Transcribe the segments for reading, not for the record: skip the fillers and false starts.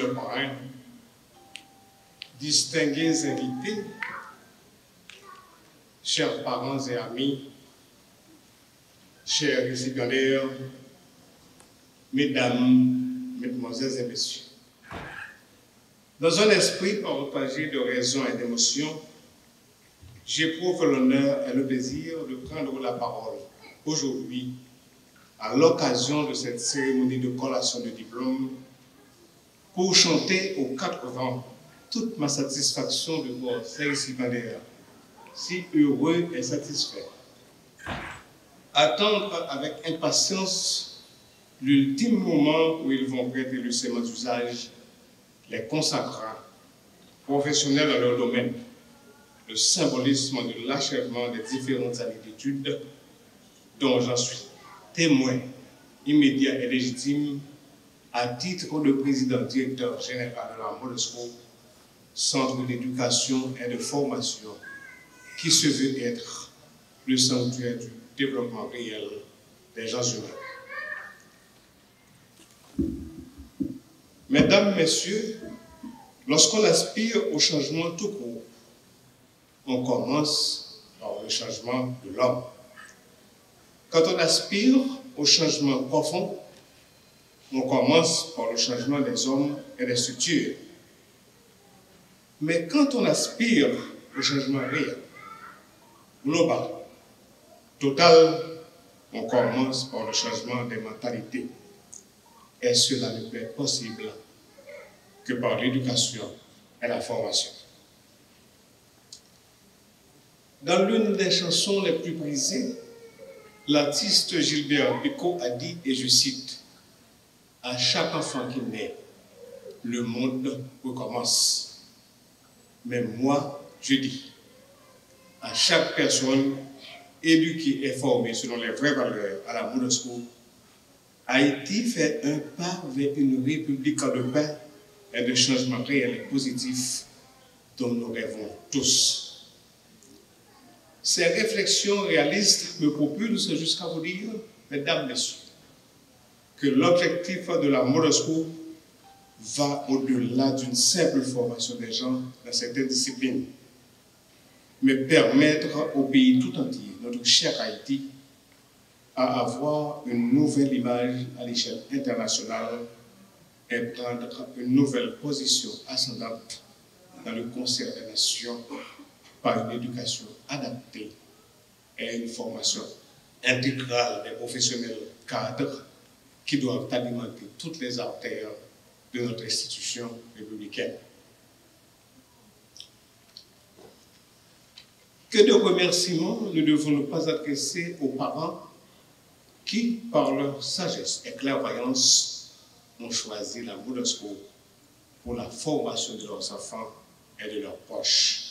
le parrain, distingués invités, chers parents et amis, chers récipiendaires, mesdames, mesdemoiselles et messieurs. Dans un esprit partagé de raison et d'émotion, j'éprouve l'honneur et le plaisir de prendre la parole aujourd'hui à l'occasion de cette cérémonie de collation de diplôme pour chanter aux quatre vents toute ma satisfaction de voir ces récipiendaires si heureux et satisfaits. Attendre avec impatience l'ultime moment où ils vont prêter le serment d'usage, les consacrants, professionnels dans leur domaine, le symbolisme de l'achèvement des différentes années d'études dont j'en suis témoin immédiat et légitime à titre de président directeur général de la Monesco, centre d'éducation et de formation qui se veut être le sanctuaire du développement réel des gens humains. Mesdames, Messieurs, lorsqu'on aspire au changement tout court, on commence par le changement de l'homme. Quand on aspire au changement profond, on commence par le changement des hommes et des structures. Mais quand on aspire au changement réel, global, total, on commence par le changement des mentalités. Et cela ne peut être possible que par l'éducation et la formation. Dans l'une des chansons les plus prisées, l'artiste Gilbert Bécaud a dit, et je cite, « À chaque enfant qui naît, le monde recommence. Mais moi, je dis, à chaque personne éduquée et formée selon les vraies valeurs à la Monesco, Haïti fait un pas vers une république de paix et de changement réel et positif dont nous rêvons tous. » Ces réflexions réalistes me propulsent jusqu'à vous dire, mesdames, messieurs, que l'objectif de la Monesco va au-delà d'une simple formation des gens dans certaines disciplines, mais permettre au pays tout entier, notre cher Haïti, à avoir une nouvelle image à l'échelle internationale et prendre une nouvelle position ascendante dans le concert des nations par une éducation adaptée et une formation intégrale des professionnels cadres qui doivent alimenter toutes les artères de notre institution républicaine. Que de remerciements ne devons-nous pas adresser aux parents qui, par leur sagesse et clairvoyance, ont choisi la Monesco pour la formation de leurs enfants et de leurs proches.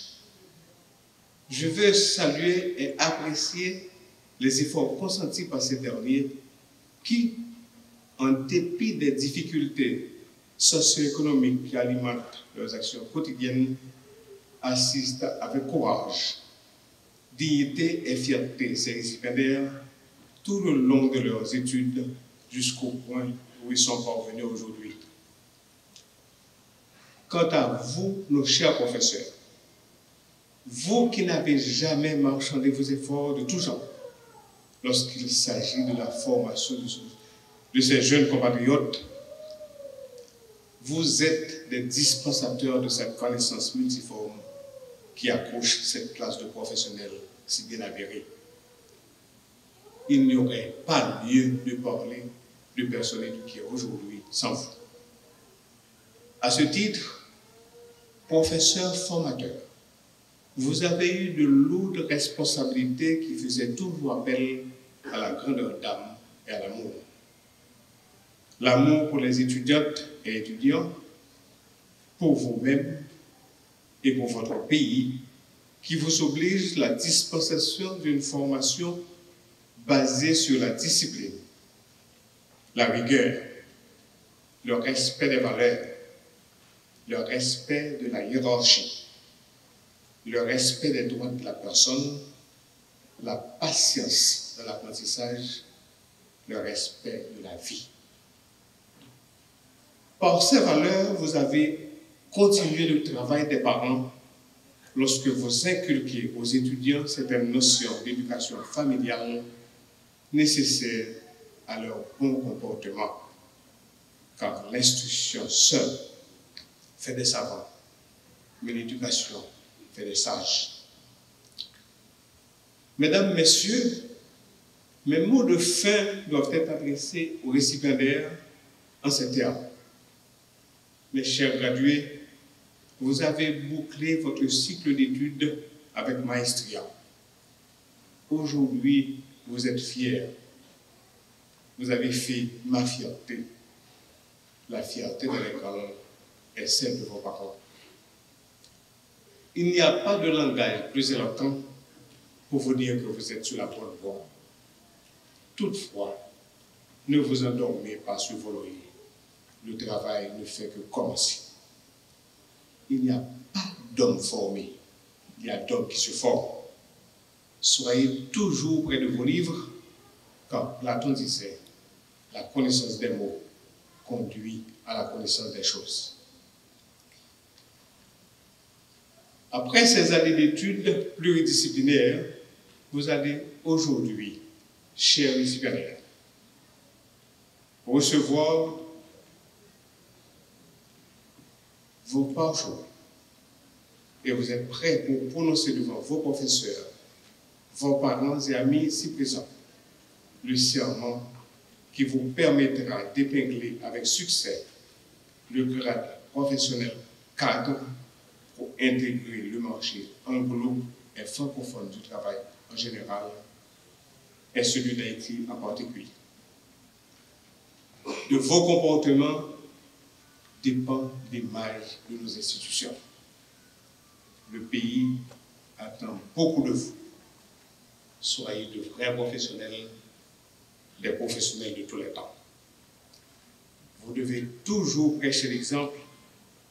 Je veux saluer et apprécier les efforts consentis par ces derniers qui, en dépit des difficultés socio-économiques qui alimentent leurs actions quotidiennes, assistent avec courage, dignité et fierté ces récipiendaires tout le long de leurs études jusqu'au point où ils sont parvenus aujourd'hui. Quant à vous, nos chers professeurs, vous qui n'avez jamais marchandé vos efforts de tout genre lorsqu'il s'agit de la formation de ces jeunes compatriotes, vous êtes des dispensateurs de cette connaissance multiforme qui accouche cette classe de professionnels si bien avérée. Il n'y aurait pas lieu de parler de personnes éduquées aujourd'hui sans vous. À ce titre, professeurs formateurs, vous avez eu de lourdes responsabilités qui faisaient toujours appel à la grandeur d'âme et à l'amour. L'amour pour les étudiantes et étudiants, pour vous-même et pour votre pays, qui vous oblige la dispensation d'une formation basée sur la discipline, la rigueur, le respect des valeurs, le respect de la hiérarchie, le respect des droits de la personne, la patience dans l'apprentissage, le respect de la vie. Par ces valeurs, vous avez continué le travail des parents lorsque vous inculquez aux étudiants certaines notions d'éducation familiale nécessaires à leur bon comportement, car l'instruction seule fait des savants, mais l'éducation fait des sages. Mesdames, Messieurs, mes mots de fin doivent être adressés aux récipiendaires en ces termes. Mes chers gradués, vous avez bouclé votre cycle d'études avec maestria. Aujourd'hui, vous êtes fiers. Vous avez fait ma fierté. La fierté de l'école est celle de vos parents. Il n'y a pas de langage plus éloquent pour vous dire que vous êtes sur la bonne voie. Toutefois, ne vous endormez pas sur vos lauriers. Le travail ne fait que commencer. Il n'y a pas d'hommes formés, il y a d'hommes qui se forment. Soyez toujours près de vos livres, car Platon disait, la connaissance des mots conduit à la connaissance des choses. Après ces années d'études pluridisciplinaires, vous allez aujourd'hui, chers récipiendaires, recevoir vos parchemins et vous êtes prêts pour prononcer devant vos professeurs, vos parents et amis ici présents, le serment qui vous permettra d'épingler avec succès le grade professionnel cadre pour intégrer le marché anglo et francophone du travail en général et celui d'Haïti en particulier. De vos comportements dépend l'image de nos institutions. Le pays attend beaucoup de vous. Soyez de vrais professionnels, des professionnels de tous les temps. Vous devez toujours prêcher l'exemple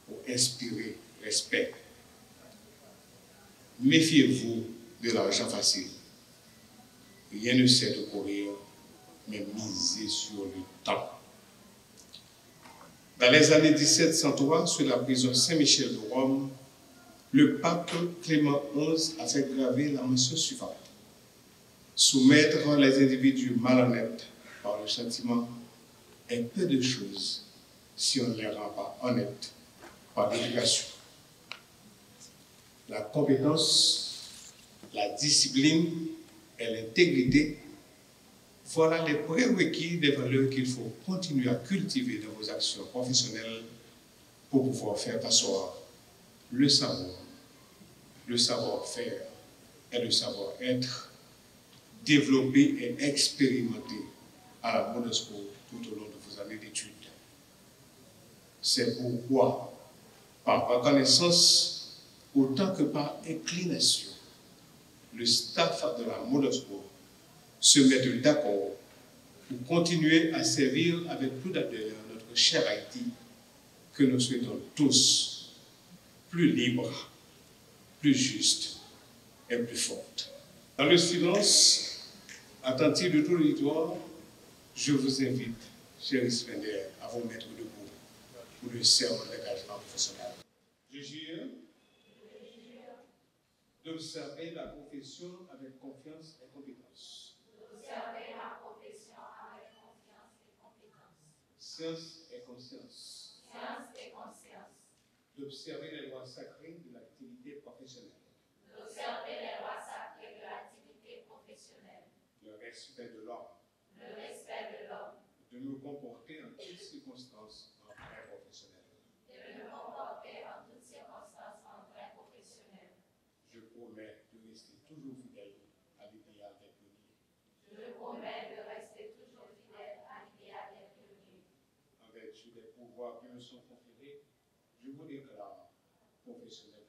pour inspirer respect. Méfiez-vous de l'argent facile. Rien ne sert de courir, mais misez sur le temps. Dans les années 1703, sur la prison Saint-Michel de Rome, le pape Clément XI a fait graver la mention suivante. Soumettre les individus malhonnêtes par le châtiment est peu de choses si on ne les rend pas honnêtes par l'éducation. La compétence, la discipline et l'intégrité, voilà les prérequis des valeurs qu'il faut continuer à cultiver dans vos actions professionnelles pour pouvoir faire asseoir le savoir-faire et le savoir-être développé et expérimenté à la Monosco tout au long de vos années d'études. C'est pourquoi, par reconnaissance, autant que par inclination, le staff de la Monosco se met d'accord pour continuer à servir avec plus d'ardeur notre cher Haïti, que nous souhaitons tous plus libre, plus juste et plus forte. Dans le silence attentif de tout l'auditoire, je vous invite, chers récipiendaires, à vous mettre debout pour le serment d'engagement professionnel. Je jure d'observer la profession avec confiance et compétence. D'observer la profession avec confiance et compétence. Science et conscience. Science et conscience. D'observer les lois sacrées de l'activité professionnelle. D'observer les lois sacrées de l'activité professionnelle. Le respect de l'homme. Le respect de l'homme. De me comporter en toutes circonstances en vrai professionnel. De me comporter en toutes circonstances en vrai professionnel. Je promets de rester toujours fidèle à l'idéal des pionniers. Je promets de rester toujours fidèle à l'idéal des pionniers. En vertu des pouvoirs qui me sont conférés, je vous déclare professionnel.